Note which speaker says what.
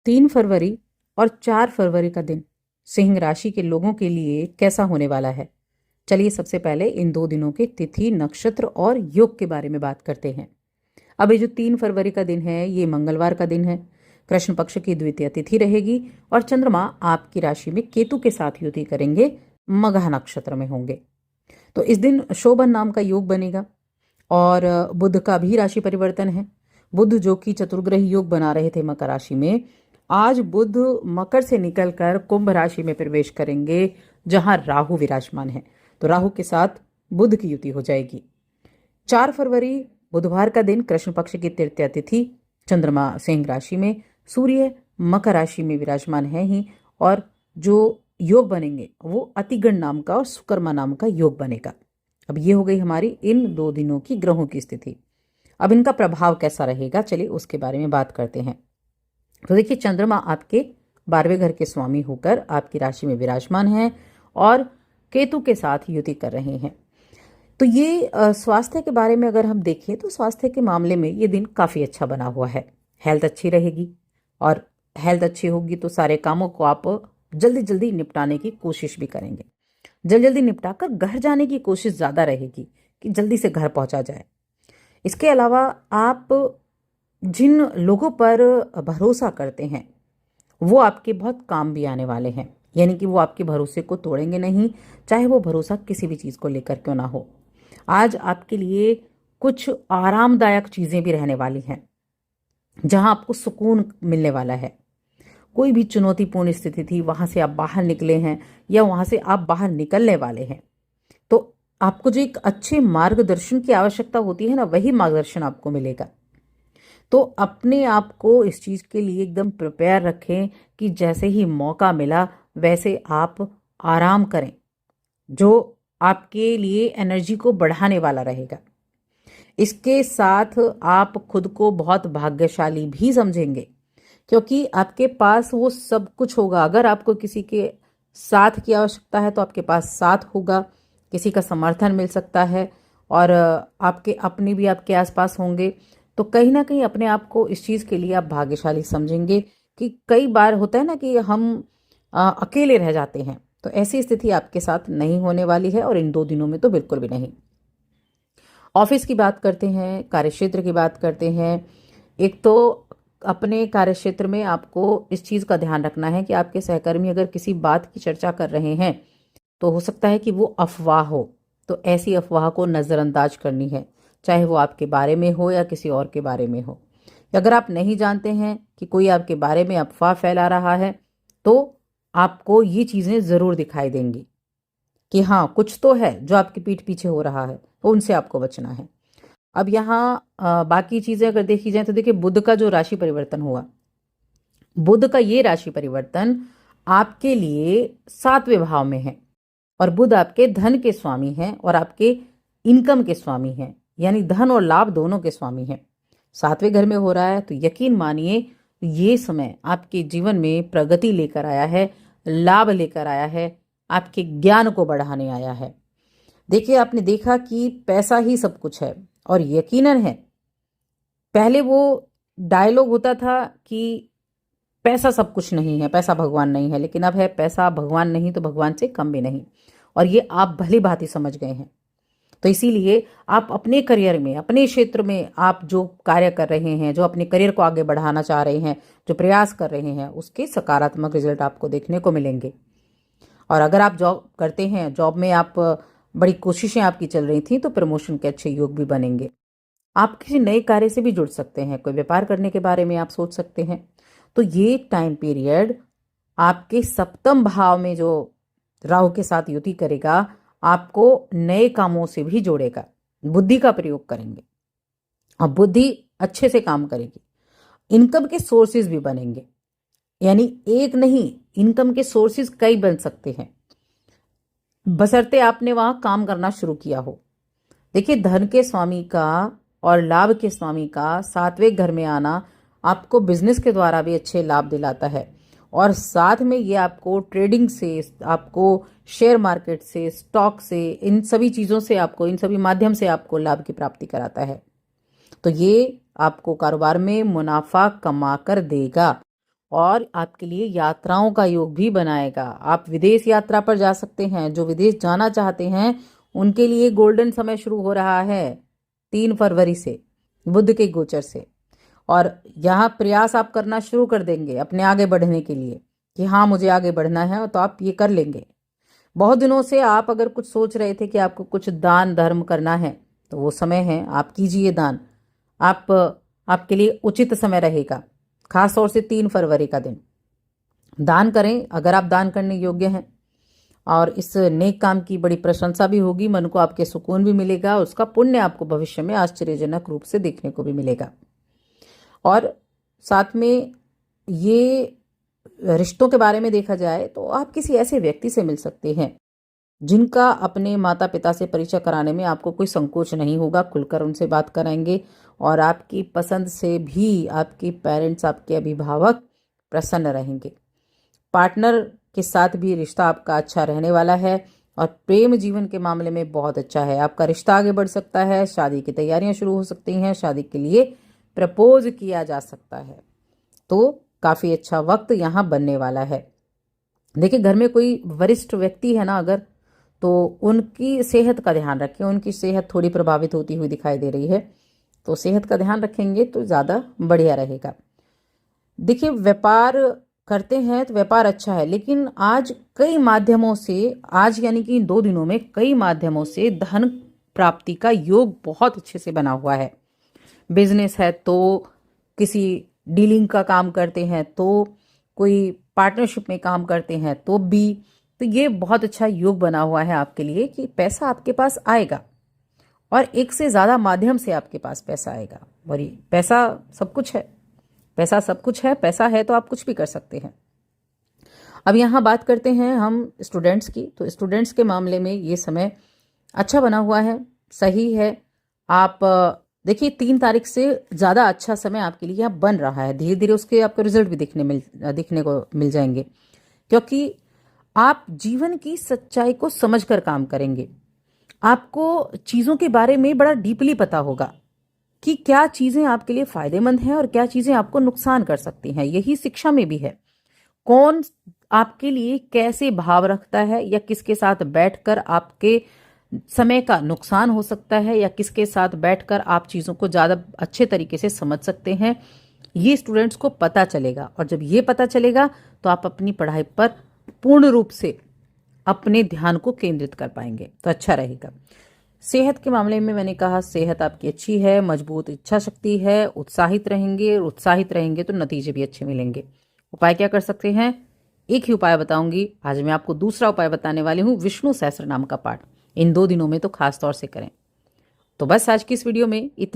Speaker 1: 3 फरवरी और 4 फरवरी का दिन सिंह राशि के लोगों के लिए कैसा होने वाला है। चलिए सबसे पहले इन 2 दिनों के तिथि, नक्षत्र और योग के बारे में बात करते हैं। अब ये जो 3 फरवरी का दिन है, ये मंगलवार का दिन है। कृष्ण पक्ष की द्वितीय तिथि रहेगी और चंद्रमा आपकी राशि में केतु के साथ युति करेंगे, मघा नक्षत्र में होंगे। तो इस दिन शोभन नाम का योग बनेगा और बुध का भी राशि परिवर्तन है। बुध जो कि चतुर्ग्रही योग बना रहे थे मकर राशि में, आज बुध मकर से निकलकर कुंभ राशि में प्रवेश करेंगे, जहां राहु विराजमान है। तो राहु के साथ बुध की युति हो जाएगी। 4 फरवरी बुधवार का दिन, कृष्ण पक्ष की तृतीया तिथि, चंद्रमा सिंह राशि में, सूर्य मकर राशि में विराजमान है ही, और जो योग बनेंगे वो अतिगण नाम का और सुकर्मा नाम का योग बनेगा। अब ये हो गई हमारी इन 2 दिनों की ग्रहों की स्थिति। अब इनका प्रभाव कैसा रहेगा, चलिए उसके बारे में बात करते हैं। तो देखिए, चंद्रमा आपके 12वें घर के स्वामी होकर आपकी राशि में विराजमान है और केतु के साथ युति कर रहे हैं। तो ये स्वास्थ्य के बारे में अगर हम देखें तो स्वास्थ्य के मामले में ये दिन काफ़ी अच्छा बना हुआ है। हेल्थ अच्छी रहेगी और हेल्थ अच्छी होगी तो सारे कामों को आप जल्दी जल्दी निपटाने की कोशिश भी करेंगे। जल्दी जल्दी निपटा कर घर जाने की कोशिश ज़्यादा रहेगी कि जल्दी से घर पहुंचा जाए। इसके अलावा आप जिन लोगों पर भरोसा करते हैं वो आपके बहुत काम भी आने वाले हैं, यानी कि वो आपके भरोसे को तोड़ेंगे नहीं, चाहे वो भरोसा किसी भी चीज़ को लेकर क्यों ना हो। आज आपके लिए कुछ आरामदायक चीज़ें भी रहने वाली हैं, जहां आपको सुकून मिलने वाला है। कोई भी चुनौतीपूर्ण स्थिति थी, वहां से आप बाहर निकले हैं या वहां से आप बाहर निकलने वाले हैं। तो आपको जो एक अच्छे मार्गदर्शन की आवश्यकता होती है ना, वही मार्गदर्शन आपको मिलेगा। तो अपने आप को इस चीज़ के लिए एकदम प्रिपेयर रखें कि जैसे ही मौका मिला वैसे आप आराम करें, जो आपके लिए एनर्जी को बढ़ाने वाला रहेगा। इसके साथ आप खुद को बहुत भाग्यशाली भी समझेंगे, क्योंकि आपके पास वो सब कुछ होगा। अगर आपको किसी के साथ की आवश्यकता है तो आपके पास साथ होगा, किसी का समर्थन मिल सकता है और आपके अपने भी आपके आसपास होंगे। तो कहीं ना कहीं अपने आप को इस चीज़ के लिए आप भाग्यशाली समझेंगे कि कई बार होता है ना कि हम अकेले रह जाते हैं। तो ऐसी स्थिति आपके साथ नहीं होने वाली है और इन 2 दिनों में तो बिल्कुल भी नहीं। ऑफिस की बात करते हैं, कार्यक्षेत्र की बात करते हैं। एक तो अपने कार्यक्षेत्र में आपको इस चीज़ का ध्यान रखना है कि आपके सहकर्मी अगर किसी बात की चर्चा कर रहे हैं तो हो सकता है कि वो अफवाह हो, तो ऐसी अफवाह को नज़रअंदाज करनी है, चाहे वो आपके बारे में हो या किसी और के बारे में हो। अगर आप नहीं जानते हैं कि कोई आपके बारे में अफवाह फैला रहा है तो आपको ये चीज़ें ज़रूर दिखाई देंगी कि हाँ, कुछ तो है जो आपकी पीठ पीछे हो रहा है, तो उनसे आपको बचना है। अब यहाँ बाकी चीज़ें अगर देखी जाए तो देखिए, बुध का जो राशि परिवर्तन हुआ, बुध का ये राशि परिवर्तन आपके लिए 7वें भाव में है और बुध आपके धन के स्वामी हैं और आपके इनकम के स्वामी हैं, यानी धन और लाभ दोनों के स्वामी हैं। 7वें घर में हो रहा है तो यकीन मानिए ये समय आपके जीवन में प्रगति लेकर आया है, लाभ लेकर आया है, आपके ज्ञान को बढ़ाने आया है। देखिए, आपने देखा कि पैसा ही सब कुछ है और यकीनन है। पहले वो डायलॉग होता था कि पैसा सब कुछ नहीं है, पैसा भगवान नहीं है, लेकिन अब है पैसा भगवान नहीं तो भगवान से कम भी नहीं, और ये आप भली भांति समझ गए हैं। तो इसीलिए आप अपने करियर में, अपने क्षेत्र में आप जो कार्य कर रहे हैं, जो अपने करियर को आगे बढ़ाना चाह रहे हैं, जो प्रयास कर रहे हैं, उसके सकारात्मक रिजल्ट आपको देखने को मिलेंगे। और अगर आप जॉब करते हैं, जॉब में आप बड़ी कोशिशें आपकी चल रही थी, तो प्रमोशन के अच्छे योग भी बनेंगे। आप किसी नए कार्य से भी जुड़ सकते हैं, कोई व्यापार करने के बारे में आप सोच सकते हैं। तो ये टाइम पीरियड आपके 7म भाव में जो राहु के साथ युति करेगा, आपको नए कामों से भी जोड़ेगा। बुद्धि का प्रयोग करेंगे और बुद्धि अच्छे से काम करेगी। इनकम के सोर्सेज भी बनेंगे, यानी एक नहीं, इनकम के सोर्सेज कई बन सकते हैं, बशर्ते आपने वहां काम करना शुरू किया हो। देखिए, धन के स्वामी का और लाभ के स्वामी का 7वें घर में आना आपको बिजनेस के द्वारा भी अच्छे लाभ दिलाता है और साथ में ये आपको ट्रेडिंग से, आपको शेयर मार्केट से, स्टॉक से, इन सभी चीज़ों से, आपको इन सभी माध्यम से आपको लाभ की प्राप्ति कराता है। तो ये आपको कारोबार में मुनाफा कमा कर देगा और आपके लिए यात्राओं का योग भी बनाएगा। आप विदेश यात्रा पर जा सकते हैं। जो विदेश जाना चाहते हैं उनके लिए गोल्डन समय शुरू हो रहा है 3 फरवरी से, बुध के गोचर से। और यहाँ प्रयास आप करना शुरू कर देंगे अपने आगे बढ़ने के लिए कि हाँ मुझे आगे बढ़ना है, तो आप ये कर लेंगे। बहुत दिनों से आप अगर कुछ सोच रहे थे कि आपको कुछ दान धर्म करना है, तो वो समय है, आप कीजिए दान। आपके लिए उचित समय रहेगा, खास तौर से 3 फरवरी का दिन। दान करें अगर आप दान करने योग्य हैं, और इस नेक काम की बड़ी प्रशंसा भी होगी, मन को आपके सुकून भी मिलेगा, उसका पुण्य आपको भविष्य में आश्चर्यजनक रूप से देखने को भी मिलेगा। और साथ में ये रिश्तों के बारे में देखा जाए तो आप किसी ऐसे व्यक्ति से मिल सकते हैं जिनका अपने माता पिता से परिचय कराने में आपको कोई संकोच नहीं होगा। खुलकर उनसे बात कराएंगे और आपकी पसंद से भी आपके पेरेंट्स, आपके अभिभावक प्रसन्न रहेंगे। पार्टनर के साथ भी रिश्ता आपका अच्छा रहने वाला है और प्रेम जीवन के मामले में बहुत अच्छा है। आपका रिश्ता आगे बढ़ सकता है, शादी की तैयारियां शुरू हो सकती हैं, शादी के लिए प्रपोज किया जा सकता है। तो काफ़ी अच्छा वक्त यहाँ बनने वाला है। देखिए, घर में कोई वरिष्ठ व्यक्ति है ना अगर, तो उनकी सेहत का ध्यान रखें। उनकी सेहत थोड़ी प्रभावित होती हुई दिखाई दे रही है, तो सेहत का ध्यान रखेंगे तो ज़्यादा बढ़िया रहेगा। देखिए, व्यापार करते हैं तो व्यापार अच्छा है, लेकिन आज कई माध्यमों से, आज यानी कि इन 2 दिनों में कई माध्यमों से धन प्राप्ति का योग बहुत अच्छे से बना हुआ है। बिजनेस है तो, किसी डीलिंग का काम करते हैं तो, कोई पार्टनरशिप में काम करते हैं तो भी, तो ये बहुत अच्छा योग बना हुआ है आपके लिए कि पैसा आपके पास आएगा और एक से ज़्यादा माध्यम से आपके पास पैसा आएगा। और ये पैसा सब कुछ है, पैसा सब कुछ है, पैसा है तो आप कुछ भी कर सकते हैं। अब यहाँ बात करते हैं हम स्टूडेंट्स की। तो स्टूडेंट्स के मामले में ये समय अच्छा बना हुआ है, सही है। आप देखिए 3 तारीख से ज़्यादा अच्छा समय आपके लिए यहाँ बन रहा है। धीरे धीरे उसके आपको रिजल्ट भी दिखने को मिल जाएंगे, क्योंकि आप जीवन की सच्चाई को समझकर काम करेंगे। आपको चीज़ों के बारे में बड़ा डीपली पता होगा कि क्या चीज़ें आपके लिए फ़ायदेमंद हैं और क्या चीज़ें आपको नुकसान कर सकती हैं। यही शिक्षा में भी है। कौन आपके लिए कैसे भाव रखता है, या किसके साथ बैठकर आपके समय का नुकसान हो सकता है, या किसके साथ बैठकर आप चीज़ों को ज़्यादा अच्छे तरीके से समझ सकते हैं, ये स्टूडेंट्स को पता चलेगा। और जब ये पता चलेगा तो आप अपनी पढ़ाई पर पूर्ण रूप से अपने ध्यान को केंद्रित कर पाएंगे, तो अच्छा रहेगा। सेहत के मामले में मैंने कहा सेहत आपकी अच्छी है, मजबूत इच्छा शक्ति है, उत्साहित रहेंगे तो नतीजे भी अच्छे मिलेंगे। उपाय क्या कर सकते हैं? एक ही उपाय बताऊंगी आज। मैं आपको दूसरा उपाय बताने वाली हूँ, विष्णु सहस्त्र नाम का पाठ। इन 2 दिनों में तो खास तौर से करें। तो बस आज की इस वीडियो में इतना।